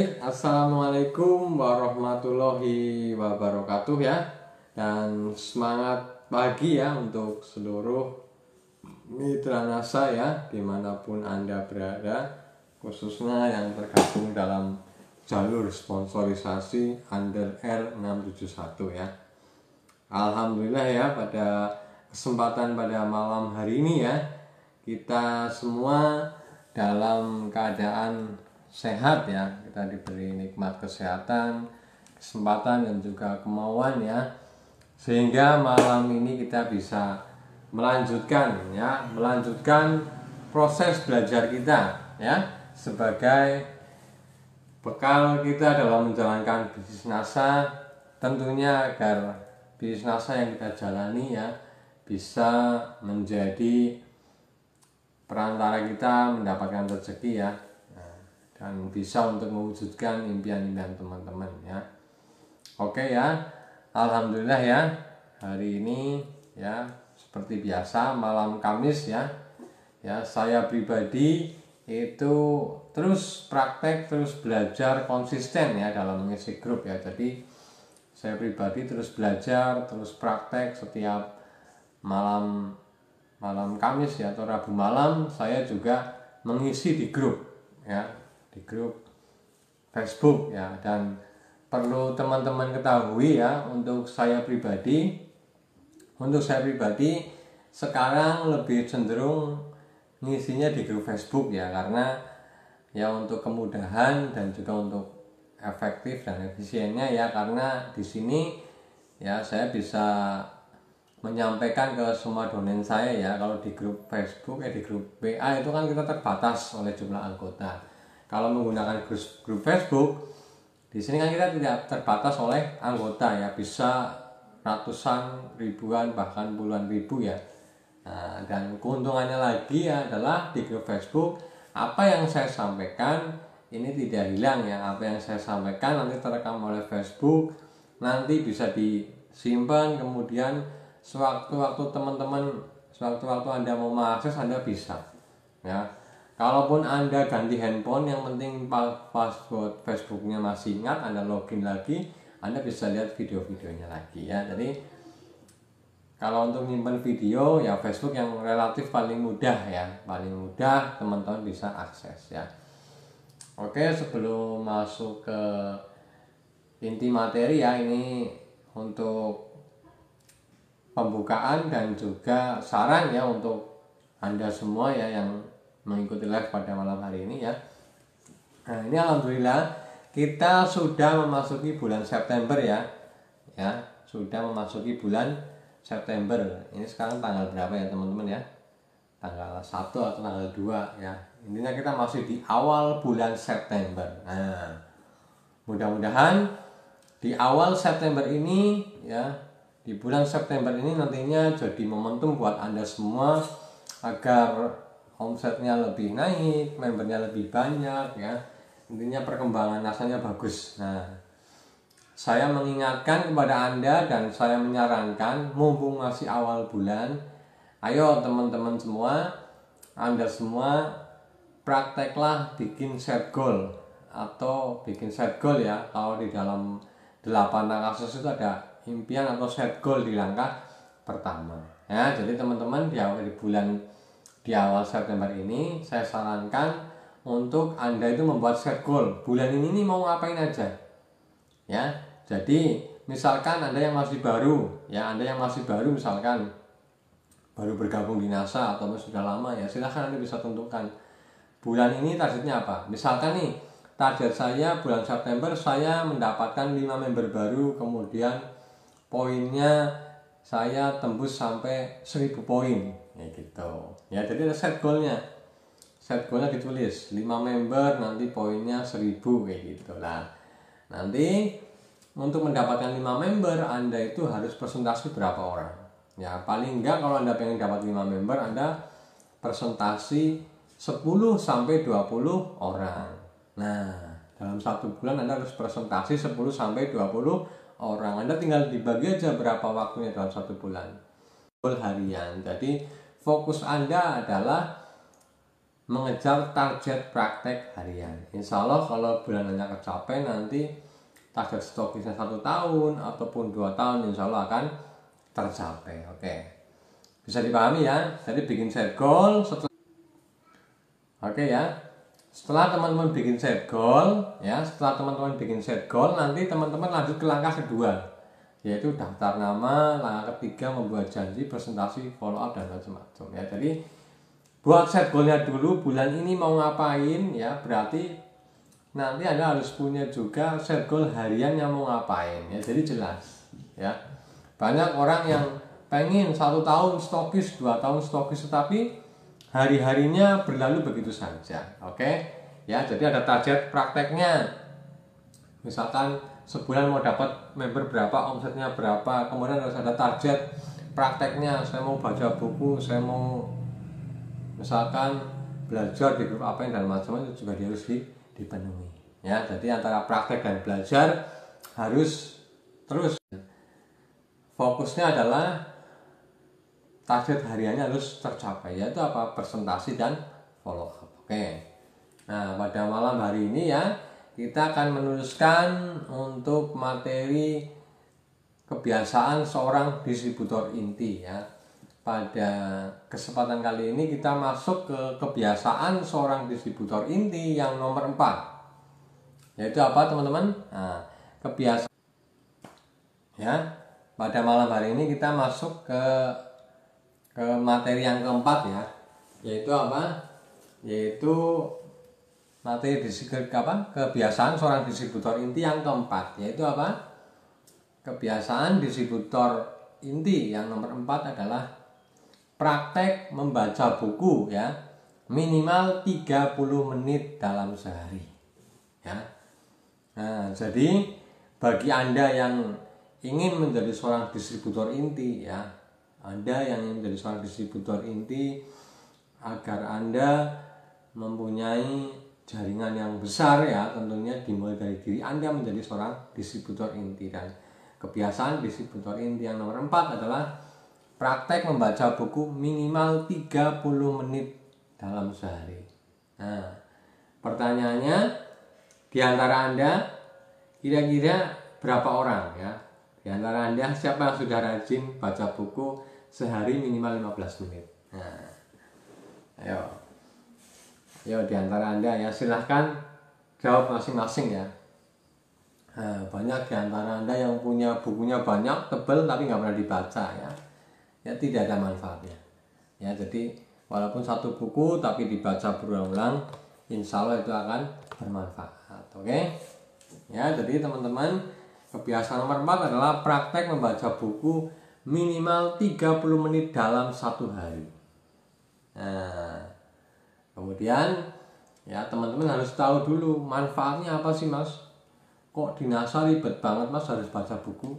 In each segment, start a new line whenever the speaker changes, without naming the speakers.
Baik, assalamualaikum warahmatullahi wabarakatuh ya. Dan semangat pagi ya untuk seluruh mitra NASA ya, dimanapun Anda berada, khususnya yang tergabung dalam jalur sponsorisasi Under R671 ya. Alhamdulillah ya, pada kesempatan pada malam hari ini ya, kita semua dalam keadaan sehat ya, kita diberi nikmat kesehatan, kesempatan dan juga kemauan ya, sehingga malam ini kita bisa melanjutkan proses belajar kita ya, sebagai bekal kita dalam menjalankan bisnis NASA, tentunya agar bisnis NASA yang kita jalani ya bisa menjadi perantara kita mendapatkan rezeki ya, dan bisa untuk mewujudkan impian-impian teman-teman ya. Oke ya, alhamdulillah ya, hari ini ya seperti biasa malam Kamis ya, saya pribadi itu terus praktek, terus belajar konsisten ya dalam mengisi grup ya. Jadi saya pribadi terus belajar, terus praktek setiap malam Kamis ya atau Rabu malam, saya juga mengisi di grup ya, di grup Facebook ya. Dan perlu teman-teman ketahui ya, untuk saya pribadi sekarang lebih cenderung ngisinya di grup Facebook ya, karena ya untuk kemudahan dan juga untuk efektif dan efisiennya ya, karena di sini ya saya bisa menyampaikan ke semua donen saya ya. Kalau di grup Facebook di grup WA itu kan kita terbatas oleh jumlah anggota. Kalau menggunakan grup Facebook, di sini kan kita tidak terbatas oleh anggota ya, bisa ratusan, ribuan, bahkan puluhan ribu ya. Nah, dan keuntungannya lagi adalah di grup Facebook, apa yang saya sampaikan ini tidak hilang ya. Apa yang saya sampaikan nanti terekam oleh Facebook, nanti bisa disimpan, kemudian sewaktu-waktu Anda mau mengakses, Anda bisa ya. Kalaupun Anda ganti handphone, yang penting password Facebooknya masih ingat, Anda login lagi, Anda bisa lihat video-videonya lagi ya. Jadi kalau untuk nyimpen video ya, Facebook yang relatif paling mudah ya, teman-teman bisa akses ya. Oke, sebelum masuk ke inti materi ya, ini untuk pembukaan dan juga saran ya untuk Anda semua ya yang mengikuti live pada malam hari ini ya. Nah, ini alhamdulillah kita sudah memasuki bulan September ya. Sudah memasuki bulan September. Ini sekarang tanggal berapa ya teman-teman ya? Tanggal 1 atau tanggal 2 ya. Intinya kita masih di awal bulan September. Nah, mudah-mudahan di awal September ini ya, di bulan September ini nantinya jadi momentum buat Anda semua agar omsetnya lebih naik, membernya lebih banyak ya. Intinya perkembangan nasanya bagus. Nah, saya mengingatkan kepada Anda dan saya menyarankan, mumpung masih awal bulan, ayo teman-teman semua, Anda semua prakteklah bikin set goal atau bikin set goal ya. Kalau di dalam 8 langkah sukses itu ada impian atau set goal di langkah pertama ya. Jadi teman-teman di awal September ini saya sarankan untuk Anda itu membuat set goal. Bulan ini mau ngapain aja ya. Jadi misalkan Anda yang masih baru misalkan baru bergabung di NASA atau sudah lama ya, silahkan Anda bisa tentukan bulan ini targetnya apa. Misalkan nih, target saya bulan September saya mendapatkan 5 member baru, kemudian poinnya saya tembus sampai 1000 poin ya gitu ya. Jadi ada set goalnya ditulis 5 member, nanti poinnya 1000 kayak gitu lah. Nanti untuk mendapatkan 5 member Anda itu harus presentasi berapa orang ya. Paling enggak kalau Anda pengen dapat 5 member, Anda presentasi 10 sampai 20 orang. Nah, dalam 1 bulan Anda harus presentasi 10 sampai 20 orang. Anda tinggal dibagi aja berapa waktunya dalam 1 bulan harian. Jadi fokus Anda adalah mengejar target praktek harian. Insya Allah kalau bulanannya kecapai, nanti target stokisnya 1 tahun ataupun 2 tahun insya Allah akan tercapai. Oke, bisa dipahami ya. Jadi bikin set goal Oke ya. Setelah teman-teman bikin set goal ya, nanti teman-teman lanjut ke langkah kedua, yaitu daftar nama. Langkah ketiga membuat janji, presentasi, follow up dan macam-macam ya. Jadi buat set goalnya dulu, bulan ini mau ngapain ya, berarti nanti Anda harus punya juga set goal harian yang mau ngapain ya, jadi jelas ya. Banyak orang yang pengen 1 tahun stokis, 2 tahun stokis, tetapi hari-harinya berlalu begitu saja. Oke ya, jadi ada target prakteknya. Misalkan sebulan mau dapat member berapa, omsetnya berapa, kemudian harus ada target prakteknya. Saya mau baca buku, saya mau misalkan belajar di grup apa dan macam-macam, itu juga harus dipenuhi ya. Jadi antara praktek dan belajar harus terus. Fokusnya adalah target hariannya harus tercapai, yaitu apa? Presentasi dan follow up. Oke. Nah, pada malam hari ini ya, kita akan menuliskan untuk materi kebiasaan seorang distributor inti ya. Pada kesempatan kali ini kita masuk ke kebiasaan seorang distributor inti yang nomor 4. Yaitu apa teman-teman? Nah, kebiasaan ya. Pada malam hari ini kita masuk ke materi yang keempat ya. Yaitu apa? Yaitu materi kebiasaan seorang distributor inti yang keempat. Yaitu apa? Kebiasaan distributor inti yang nomor 4 adalah praktek membaca buku ya, minimal 30 menit dalam sehari ya. Nah, jadi bagi Anda yang ingin menjadi seorang distributor inti ya, Anda yang ingin menjadi seorang distributor inti, agar Anda mempunyai jaringan yang besar ya, tentunya dimulai dari diri Anda menjadi seorang distributor inti. Dan kebiasaan distributor inti yang nomor 4 adalah praktek membaca buku minimal 30 menit dalam sehari. Nah, pertanyaannya, di antara Anda kira-kira berapa orang ya? Di antara Anda siapa yang sudah rajin baca buku sehari minimal 15 menit? Nah, ayo di antara Anda ya, silahkan jawab masing-masing ya. Nah, banyak di antara Anda yang punya bukunya banyak, tebal, tapi nggak pernah dibaca ya. Ya, tidak ada manfaatnya ya. Jadi walaupun satu buku tapi dibaca berulang-ulang, insya Allah itu akan bermanfaat. Oke ya. Jadi teman-teman, kebiasaan nomor 4 adalah praktek membaca buku minimal 30 menit dalam 1 hari. Nah, kemudian ya, teman-teman harus tahu dulu manfaatnya apa sih Mas? Kok di NASA ribet banget Mas harus baca buku?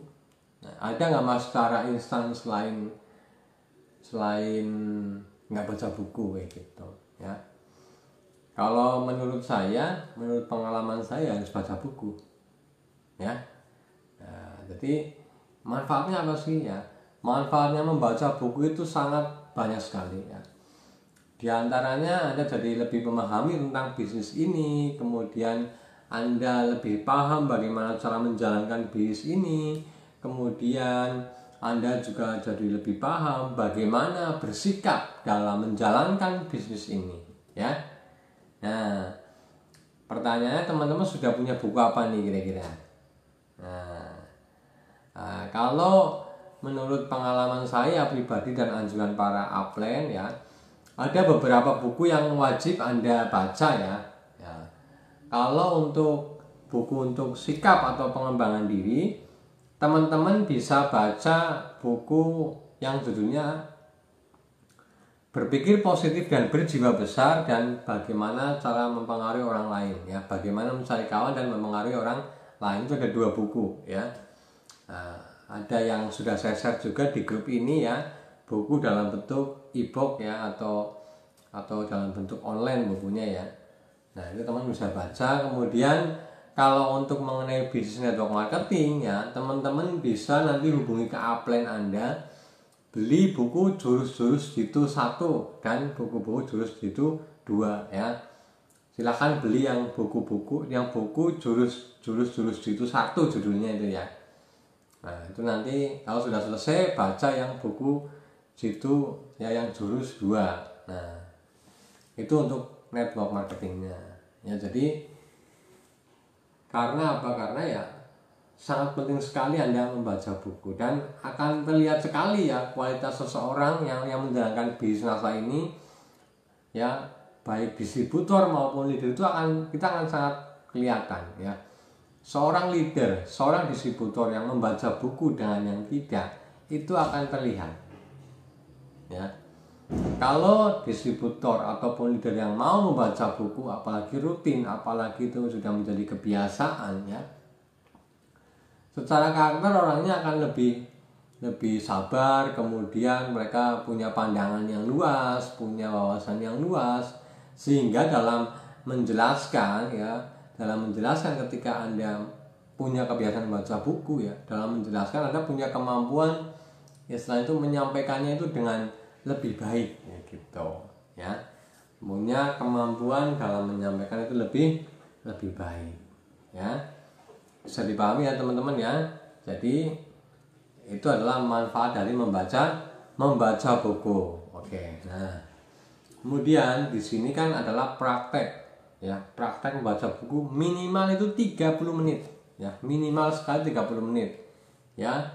Nah, ada nggak Mas cara instan selain nggak baca buku kayak gitu ya? Kalau menurut saya, menurut pengalaman saya, harus baca buku ya. Nah, jadi manfaatnya apa sih ya? Manfaatnya membaca buku itu sangat banyak sekali ya. Di antaranya Anda jadi lebih memahami tentang bisnis ini, kemudian Anda lebih paham bagaimana cara menjalankan bisnis ini, kemudian Anda juga jadi lebih paham bagaimana bersikap dalam menjalankan bisnis ini ya. Nah, pertanyaannya, teman-teman sudah punya buku apa nih kira-kira? Nah, kalau menurut pengalaman saya pribadi dan anjuran para upline ya, ada beberapa buku yang wajib Anda baca ya. Kalau untuk buku untuk sikap atau pengembangan diri, teman-teman bisa baca buku yang judulnya Berpikir Positif dan Berjiwa Besar dan Bagaimana Cara Mempengaruhi Orang Lain ya. Bagaimana mencari kawan dan mempengaruhi orang lain. Itu ada 2 buku ya. Nah, ada yang sudah saya share juga di grup ini ya, buku dalam bentuk e-book ya, atau dalam bentuk online bukunya ya. Nah, itu teman bisa baca. Kemudian kalau untuk mengenai bisnis network marketing ya, teman-teman bisa nanti hubungi ke upline Anda, beli buku Jurus-Jurus Jitu 1 dan buku-buku Jurus Jitu 2 ya. Silahkan beli yang buku jurus itu 1 judulnya itu ya. Nah itu nanti kalau sudah selesai baca yang buku situ ya yang jurus 2. Nah itu untuk network marketingnya ya. Jadi karena apa? Karena ya sangat penting sekali Anda membaca buku, dan akan terlihat sekali ya kualitas seseorang yang menjalankan bisnis NASA ini ya, baik distributor maupun leader itu kita akan sangat kelihatan ya. Seorang leader, seorang distributor yang membaca buku dengan yang tidak, itu akan terlihat ya. Kalau distributor ataupun leader yang mau membaca buku, apalagi rutin, apalagi itu sudah menjadi kebiasaan ya, secara karakter orangnya akan lebih sabar, kemudian mereka punya pandangan yang luas, punya wawasan yang luas, sehingga dalam menjelaskan ketika Anda punya kebiasaan baca buku ya, dalam menjelaskan Anda punya kemampuan ya, setelah itu menyampaikannya itu dengan lebih baik ya gitu ya, punya kemampuan dalam menyampaikan itu lebih baik ya. Bisa dipahami ya teman-teman ya. Jadi itu adalah manfaat dari membaca buku. Oke. Nah, kemudian di sini kan adalah praktek ya. Praktek membaca buku minimal itu 30 menit ya. Minimal sekali 30 menit ya.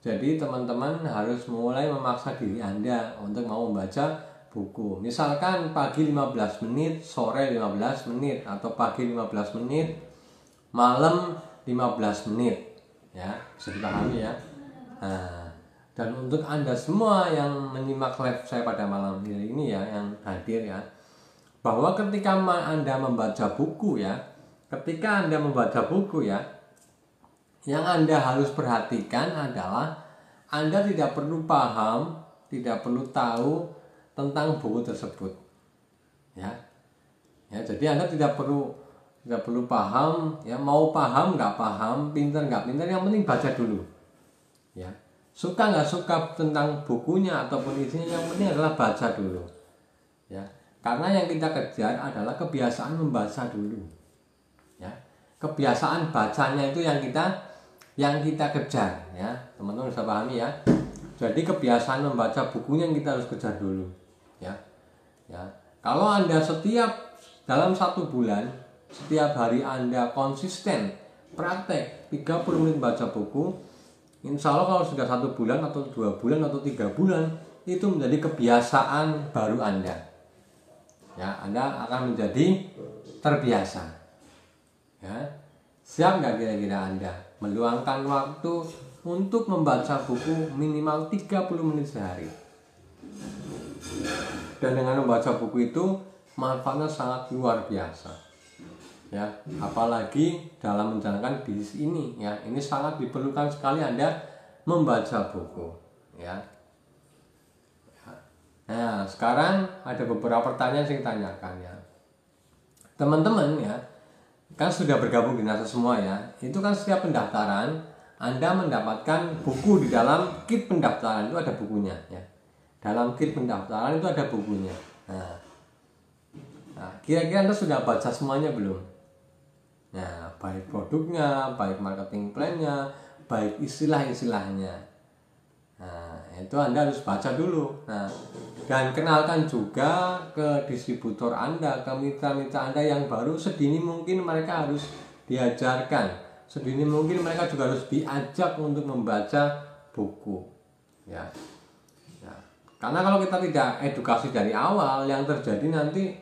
Jadi teman-teman harus mulai memaksa diri Anda untuk mau membaca buku. Misalkan pagi 15 menit, sore 15 menit, atau pagi 15 menit, malam 15 menit ya, bisa dipahami ya. Nah, dan untuk Anda semua yang menyimak live saya pada malam hari ini ya, yang hadir ya, bahwa ketika Anda membaca buku ya, yang Anda harus perhatikan adalah Anda tidak perlu paham, tidak perlu tahu tentang buku tersebut ya. Jadi Anda tidak perlu paham ya, mau paham nggak paham, pinter nggak pinter, yang penting baca dulu ya. Suka nggak suka tentang bukunya ataupun isinya, yang penting adalah baca dulu ya. Karena yang kita kejar adalah kebiasaan membaca dulu ya. Kebiasaan bacanya itu yang kita kejar ya, teman-teman bisa pahami ya. Jadi kebiasaan membaca bukunya yang kita harus kejar dulu ya. Kalau Anda dalam 1 bulan, setiap hari Anda konsisten praktek 30 menit baca buku, insya Allah kalau sudah 1 bulan atau 2 bulan atau 3 bulan, itu menjadi kebiasaan baru Anda ya. Anda akan menjadi terbiasa ya. Siap nggak kira-kira Anda meluangkan waktu untuk membaca buku minimal 30 menit sehari? Dan dengan membaca buku itu manfaatnya sangat luar biasa ya, apalagi dalam menjalankan bisnis ini ya. Ini sangat diperlukan sekali Anda membaca buku ya. Nah sekarang ada beberapa pertanyaan yang saya tanyakan ya, teman-teman ya. Kan sudah bergabung di NASA semua ya. Itu kan setiap pendaftaran Anda mendapatkan buku. Di dalam kit pendaftaran itu ada bukunya ya. Dalam kit pendaftaran itu ada bukunya. Nah, kira-kira Anda sudah baca semuanya belum? Nah, baik produknya, baik marketing plan-nya, baik istilah-istilahnya. Nah, itu Anda harus baca dulu. Nah, dan kenalkan juga ke distributor Anda, ke mitra-mitra Anda yang baru. Sedini mungkin mereka harus diajarkan, sedini mungkin mereka juga harus diajak untuk membaca buku ya. Karena kalau kita tidak edukasi dari awal, yang terjadi nanti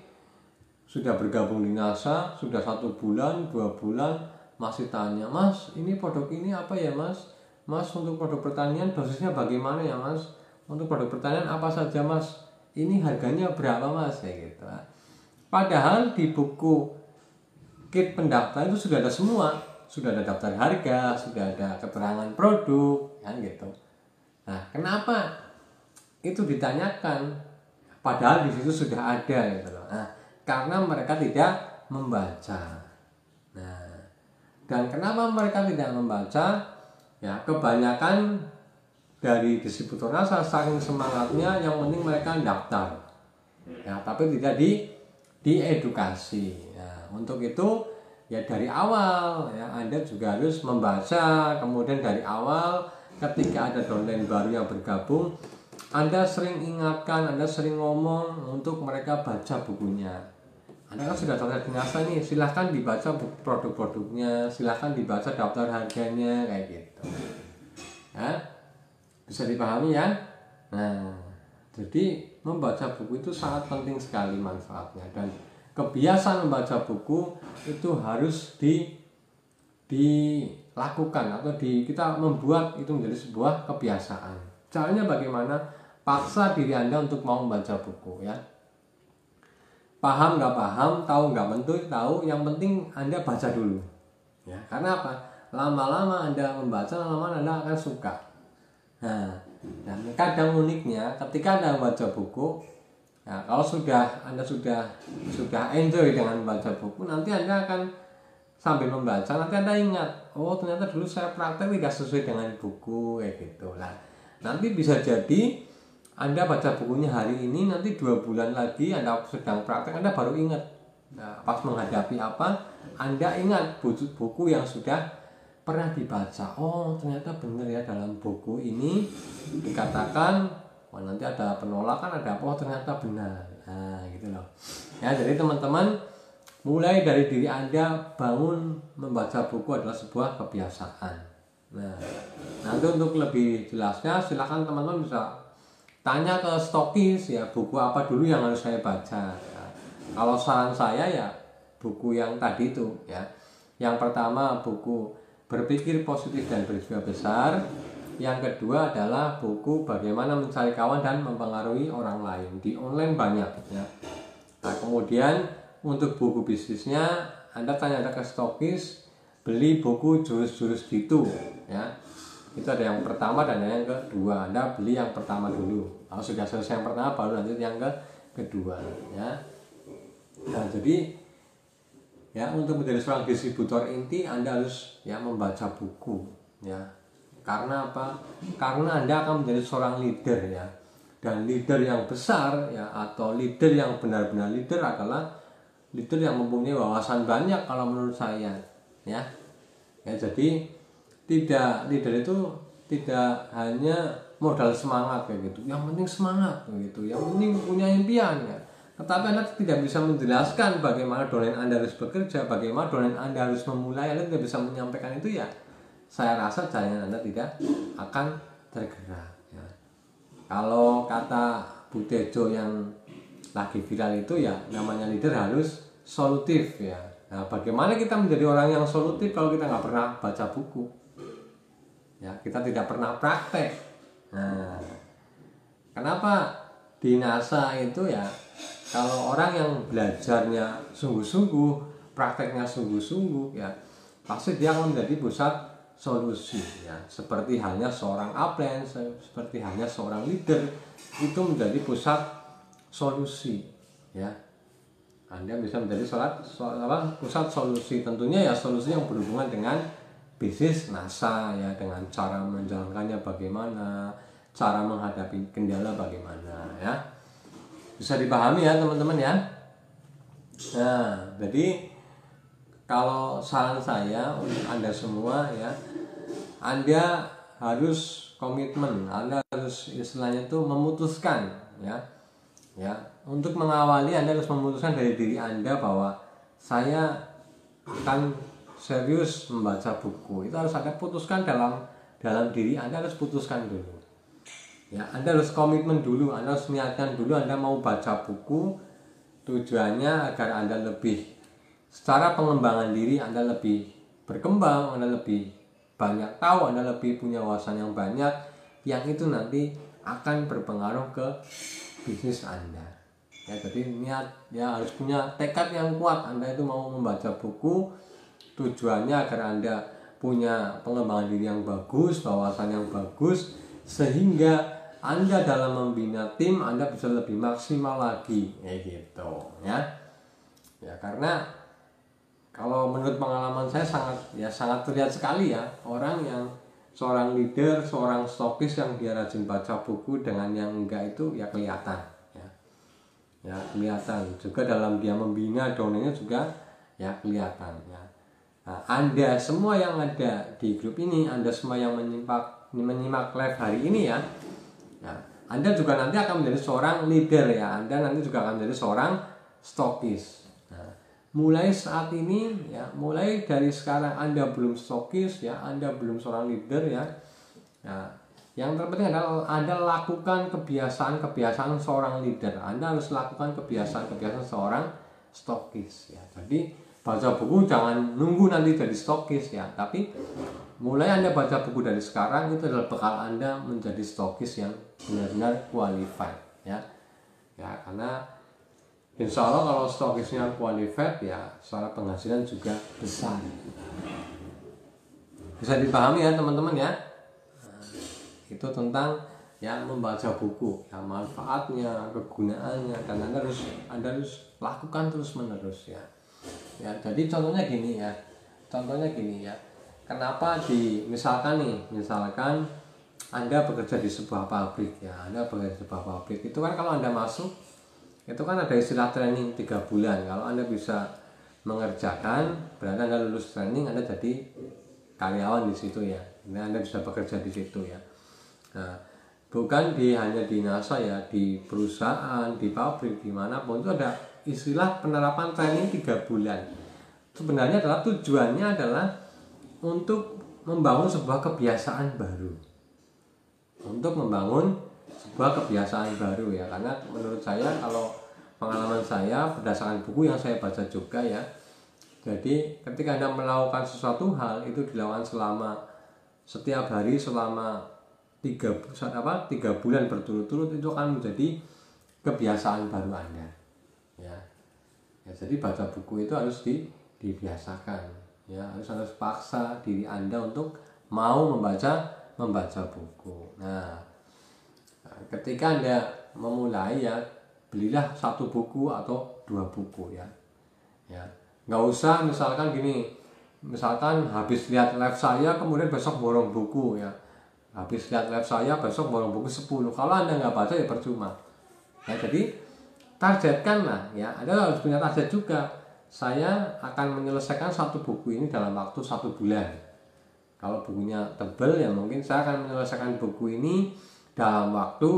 sudah bergabung di NASA, sudah 1 bulan, 2 bulan, masih tanya, Mas, ini produk ini apa ya Mas? Mas, untuk produk pertanian dosisnya bagaimana ya Mas? Untuk produk pertanian apa saja Mas? Ini harganya berapa Mas? Kayak gitu. Padahal di buku kit pendaftaran itu sudah ada semua. Sudah ada daftar harga, sudah ada keterangan produk, kan gitu. Nah, kenapa itu ditanyakan? Padahal di situ sudah ada gitu loh. Nah, karena mereka tidak membaca. Nah, dan kenapa mereka tidak membaca? Ya, kebanyakan dari distributor NASA saking semangatnya, yang penting mereka daftar. Ya, tapi tidak diedukasi. Nah, untuk itu ya dari awal ya Anda juga harus membaca, kemudian dari awal ketika ada downline baru yang bergabung, Anda sering ingatkan, Anda sering ngomong untuk mereka baca bukunya. Anda kan sudah daftar dinasa nih, silahkan dibaca produk-produknya, silahkan dibaca daftar harganya, kayak gitu. Ya, bisa dipahami ya? Nah, jadi membaca buku itu sangat penting sekali manfaatnya, dan kebiasaan membaca buku itu harus dilakukan atau kita membuat itu menjadi sebuah kebiasaan. Caranya bagaimana? Paksa diri Anda untuk mau membaca buku ya. Paham nggak paham, tahu nggak tahu, yang penting Anda baca dulu. Ya, karena apa? Lama-lama Anda membaca, lama-lama Anda akan suka. Nah, dan kadang uniknya ketika Anda membaca buku, ya, kalau Anda sudah enjoy dengan membaca buku, nanti Anda akan sambil membaca, nanti Anda ingat, oh ternyata dulu saya praktek tidak sesuai dengan buku, kayak gitu lah. Nanti bisa jadi Anda baca bukunya hari ini, nanti 2 bulan lagi Anda sedang praktek, Anda baru ingat. Nah, pas menghadapi apa, Anda ingat buku yang sudah pernah dibaca. Oh ternyata benar ya, dalam buku ini dikatakan, oh nanti ada penolakan, ada apa, oh ternyata benar. Nah gitu loh ya. Jadi teman-teman, mulai dari diri Anda, bangun membaca buku adalah sebuah kebiasaan. Nah nanti untuk lebih jelasnya silakan teman-teman bisa tanya ke stokis ya, buku apa dulu yang harus saya baca ya. Kalau saran saya ya buku yang tadi itu ya. Yang pertama buku Berpikir Positif dan Berjiwa Besar. Yang kedua adalah buku Bagaimana Mencari Kawan dan Mempengaruhi Orang Lain. Di online banyak ya. Nah kemudian untuk buku bisnisnya Anda tanya ke stokis, beli buku Jurus-Jurus Gitu ya. Itu ada yang pertama dan yang kedua. Anda beli yang pertama dulu. Kalau sudah selesai yang pertama, baru lanjut yang kedua ya. Nah jadi ya, untuk menjadi seorang distributor inti Anda harus ya membaca buku ya. Karena apa? Karena Anda akan menjadi seorang leader ya. Dan leader yang besar ya, atau leader yang benar-benar leader adalah leader yang mempunyai wawasan banyak kalau menurut saya ya. Ya jadi leader itu tidak hanya modal semangat kayak gitu. Yang penting semangat gitu. Yang penting punya impian ya. Tetapi Anda tidak bisa menjelaskan bagaimana domain Anda harus bekerja, bagaimana domain Anda harus memulai, Anda tidak bisa menyampaikan itu ya. Saya rasa jaringan Anda tidak akan tergerak ya. Kalau kata Bu Tejo yang lagi viral itu ya, namanya leader harus solutif ya. Nah, bagaimana kita menjadi orang yang solutif kalau kita nggak pernah baca buku? Ya, kita tidak pernah praktek. Nah, kenapa di NASA itu ya, kalau orang yang belajarnya sungguh-sungguh, prakteknya sungguh-sungguh ya, pasti dia akan menjadi pusat solusi ya. Seperti halnya seorang upline, seperti halnya seorang leader, itu menjadi pusat solusi ya. Anda bisa menjadi pusat solusi, tentunya ya solusi yang berhubungan dengan bisnis NASA ya, dengan cara menjalankannya bagaimana, cara menghadapi kendala bagaimana ya. Bisa dipahami ya teman-teman ya. Nah, jadi kalau saran saya untuk Anda semua ya, Anda harus komitmen, Anda harus istilahnya itu memutuskan ya. Ya, untuk mengawali Anda harus memutuskan dari diri Anda bahwa saya akan serius membaca buku. Itu harus Anda putuskan dalam diri Anda, harus putuskan dulu. Ya, Anda harus komitmen dulu, Anda harus niatkan dulu Anda mau baca buku. Tujuannya agar Anda lebih secara pengembangan diri, Anda lebih berkembang, Anda lebih banyak tahu, Anda lebih punya wawasan yang banyak, yang itu nanti akan berpengaruh ke bisnis Anda. Ya, jadi niat ya, harus punya tekad yang kuat. Anda itu mau membaca buku, tujuannya agar Anda punya pengembangan diri yang bagus, wawasan yang bagus, sehingga Anda dalam membina tim Anda bisa lebih maksimal lagi, kayak gitu ya. Ya, karena kalau menurut pengalaman saya sangat terlihat sekali ya, orang yang seorang leader, seorang stokis yang dia rajin baca buku dengan yang enggak itu ya kelihatan ya. ya kelihatan juga dalam dia membina downline-nya juga ya kelihatan ya. Nah, Anda semua yang ada di grup ini, Anda semua yang menyimak live hari ini ya, ya, Anda juga nanti akan menjadi seorang leader ya, Anda nanti juga akan menjadi seorang stokis. Nah, mulai saat ini ya, mulai dari sekarang Anda belum stokis ya, Anda belum seorang leader ya. Nah, yang terpenting adalah Anda lakukan kebiasaan seorang leader. Anda harus lakukan kebiasaan seorang stokis ya. Jadi baca buku jangan nunggu nanti jadi stokis ya, tapi mulai Anda baca buku dari sekarang, itu adalah bekal Anda menjadi stokis yang benar-benar qualified ya. Ya, karena insya Allah kalau stokisnya qualified ya, secara penghasilan juga besar. Bisa dipahami ya teman-teman ya. Nah, itu tentang ya membaca buku ya, manfaatnya, kegunaannya, dan Anda harus lakukan terus-menerus ya. Ya, jadi contohnya gini ya. Kenapa misalkan Anda bekerja di sebuah pabrik ya. Itu kan kalau Anda masuk itu kan ada istilah training 3 bulan. Kalau Anda bisa mengerjakan, berarti Anda lulus training, Anda jadi karyawan di situ ya. Ini Anda bisa bekerja di situ ya. Nah, bukan hanya di NASA ya, di perusahaan, di pabrik, dimanapun itu ada istilah penerapan training 3 bulan. Sebenarnya tujuannya adalah untuk membangun sebuah kebiasaan baru. Ya, karena menurut saya, kalau pengalaman saya berdasarkan buku yang saya baca juga ya. Jadi ketika Anda melakukan sesuatu hal itu dilakukan setiap hari selama 3 bulan berturut-turut, itu akan menjadi kebiasaan baru Anda. Ya, jadi baca buku itu harus dibiasakan ya, harus paksa diri Anda untuk mau membaca buku. Nah, ketika Anda memulai ya, belilah 1 buku atau 2 buku ya. Nggak usah misalkan habis lihat live saya kemudian besok borong buku ya, habis lihat live saya besok borong buku 10. Kalau Anda nggak baca ya percuma ya. Jadi targetkanlah ya, Anda harus punya target juga. Saya akan menyelesaikan 1 buku ini dalam waktu 1 bulan. Kalau bukunya tebal ya mungkin saya akan menyelesaikan buku ini dalam waktu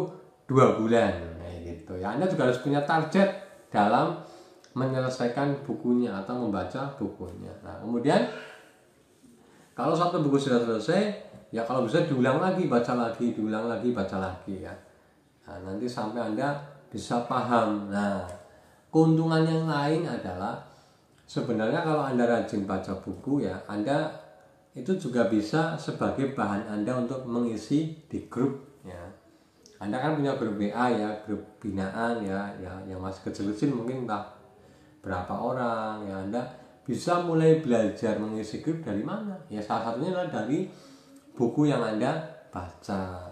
2 bulan gitu ya. Anda juga harus punya target dalam menyelesaikan bukunya atau membaca bukunya. Nah, kemudian kalau 1 buku sudah selesai ya, kalau bisa diulang lagi, baca lagi ya. Nah, nanti sampai Anda bisa paham. Nah, keuntungan yang lain adalah sebenarnya kalau Anda rajin baca buku ya, Anda itu juga bisa sebagai bahan Anda untuk mengisi di grup ya. Anda kan punya grup WA ya, grup binaan ya, yang masih kecil-kecil mungkin entah berapa orang ya. Anda bisa mulai belajar mengisi grup dari mana ya, salah satunya adalah dari buku yang Anda baca.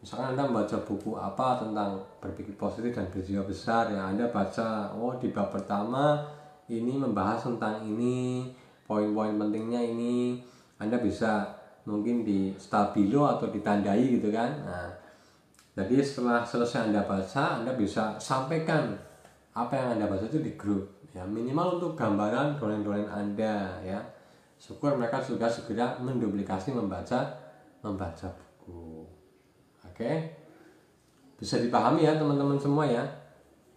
Misalkan Anda membaca buku apa tentang berpikir positif dan berjiwa besar ya, Anda baca, di bab pertama ini membahas tentang ini, poin-poin pentingnya ini. Anda bisa mungkin di stabilo atau ditandai gitu kan. Nah, jadi setelah selesai Anda baca, Anda bisa sampaikan apa yang Anda baca itu di grup ya, minimal untuk gambaran dolen-dolen Anda ya. Syukur mereka sudah segera menduplikasi membaca buku. Oke, bisa dipahami ya teman-teman semua ya.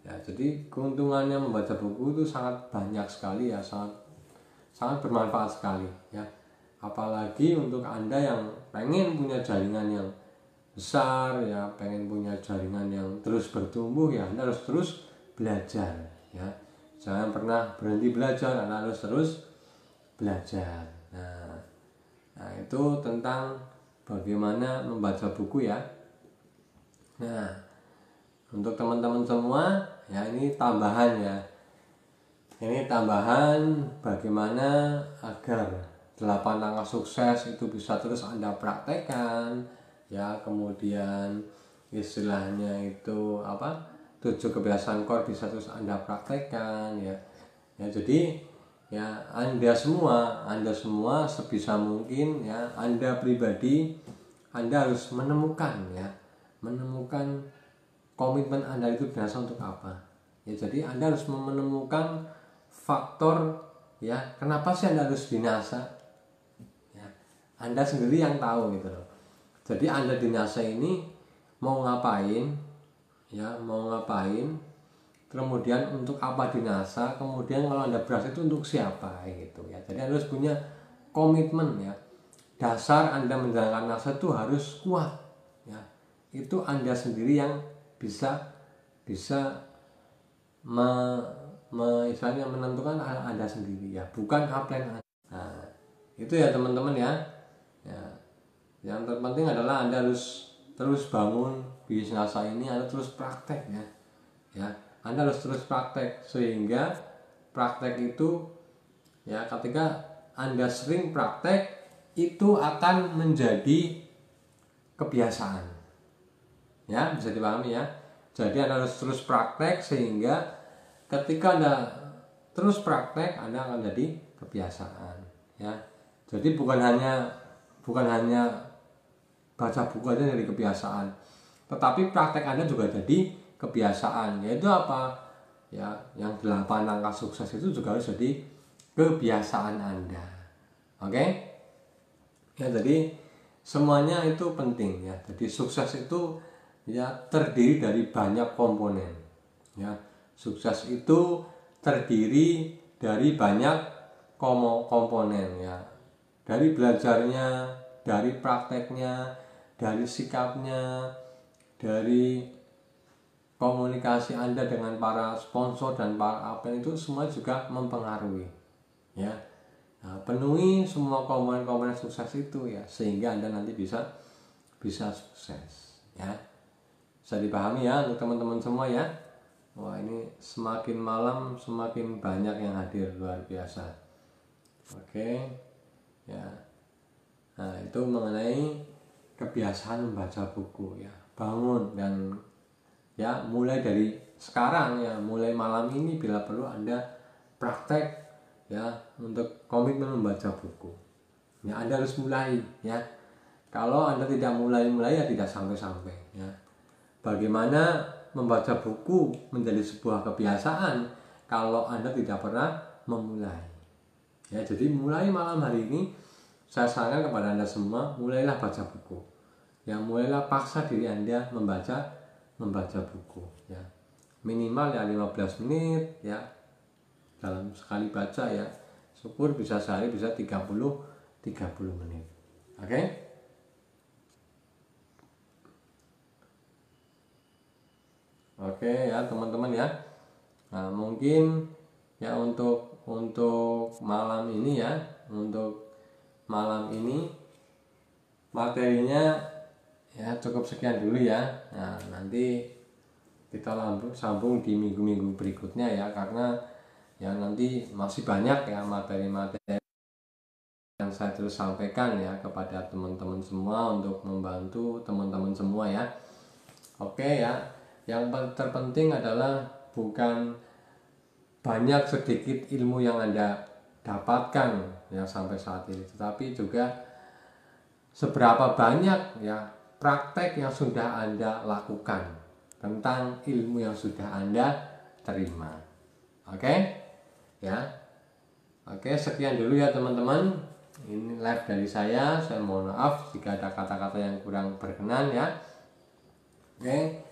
Ya, jadi keuntungannya membaca buku itu sangat banyak sekali ya, sangat bermanfaat sekali ya. Apalagi untuk Anda yang pengen punya jaringan yang besar ya, pengen punya jaringan yang terus bertumbuh ya, Anda harus terus belajar ya. Jangan pernah berhenti belajar, Anda harus terus belajar. Nah, itu tentang bagaimana membaca buku ya. Nah, untuk teman-teman semua ya, ini tambahan ya. Ini tambahan bagaimana agar 8 langkah sukses itu bisa terus Anda praktekkan ya. Kemudian istilahnya itu 7 kebiasaan core bisa terus Anda praktekkan ya. Jadi ya, Anda semua sebisa mungkin ya, Anda pribadi, Anda harus menemukan komitmen Anda itu berasal untuk apa Ya, jadi Anda harus menemukan faktor ya, kenapa sih Anda harus di NASA? Ya, Anda sendiri yang tahu gitu loh. Jadi Anda di NASA ini mau ngapain? Ya, mau ngapain? Kemudian untuk apa di NASA? Kemudian kalau Anda berhasil itu untuk siapa gitu ya. Jadi Anda harus punya komitmen ya. Dasar Anda menjalankan NASA itu harus kuat ya. Itu Anda sendiri yang bisa istilahnya menentukan Anda sendiri ya, bukan upline Anda. Nah, itu ya teman-teman ya. Ya. Yang terpenting adalah Anda harus terus bangun bisnis NASA ini, Anda terus praktek ya. Ya, Anda harus terus praktek sehingga praktek itu ya, ketika Anda sering praktek itu akan menjadi kebiasaan. Ya, bisa dipahami ya. Jadi Anda harus terus praktek sehingga ketika Anda terus praktek Anda akan jadi kebiasaan ya. Jadi bukan hanya baca buku aja jadi kebiasaan, tetapi praktek Anda juga jadi kebiasaan. Yaitu apa? Ya, yang 8 langkah sukses itu juga harus jadi kebiasaan Anda. Oke? Ya, jadi semuanya itu penting ya. Jadi sukses itu ya terdiri dari banyak komponen. Ya, sukses itu terdiri dari banyak komponen ya. Dari belajarnya, dari prakteknya, dari sikapnya, dari komunikasi Anda dengan para sponsor dan para upline, itu semua juga mempengaruhi ya. Nah, penuhi semua komponen-komponen sukses itu ya, sehingga Anda nanti bisa sukses ya. Bisa dipahami ya untuk teman-teman semua ya. Wah, ini semakin malam semakin banyak yang hadir, luar biasa. Oke ya. Nah, itu mengenai kebiasaan membaca buku ya. Bangun dan ya mulai dari sekarang ya, mulai malam ini bila perlu Anda praktek ya untuk komitmen membaca buku. Ya, Anda harus mulai ya. Kalau Anda tidak mulai ya tidak sampai ya. Bagaimana membaca buku menjadi sebuah kebiasaan kalau Anda tidak pernah memulai. Ya, jadi mulai malam hari ini saya sarankan kepada Anda semua, mulailah baca buku. Ya, mulailah paksa diri Anda membaca buku ya. Minimal ya 15 menit ya dalam sekali baca ya. Syukur bisa sehari bisa 30 menit. Oke? Oke ya teman-teman ya. Nah, mungkin ya untuk malam ini ya, untuk malam ini materinya ya cukup sekian dulu ya. Nah, nanti kita sambung di minggu-minggu berikutnya ya, karena ya nanti masih banyak ya materi-materi yang saya terus sampaikan ya kepada teman-teman semua untuk membantu teman-teman semua ya. Oke ya. Yang terpenting adalah bukan banyak sedikit ilmu yang Anda dapatkan ya sampai saat ini, tetapi juga seberapa banyak ya praktek yang sudah Anda lakukan tentang ilmu yang sudah Anda terima. Oke? Ya. Oke, sekian dulu ya teman-teman. Ini live dari saya mohon maaf jika ada kata-kata yang kurang berkenan ya. Oke.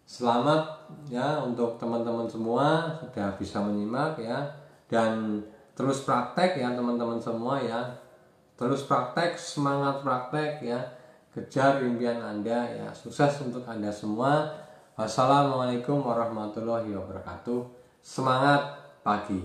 Selamat ya untuk teman-teman semua sudah bisa menyimak ya, dan terus praktek ya teman-teman semua ya. Terus praktek, semangat praktek ya. Kejar impian Anda ya. Sukses untuk Anda semua. Wassalamualaikum warahmatullahi wabarakatuh. Semangat pagi.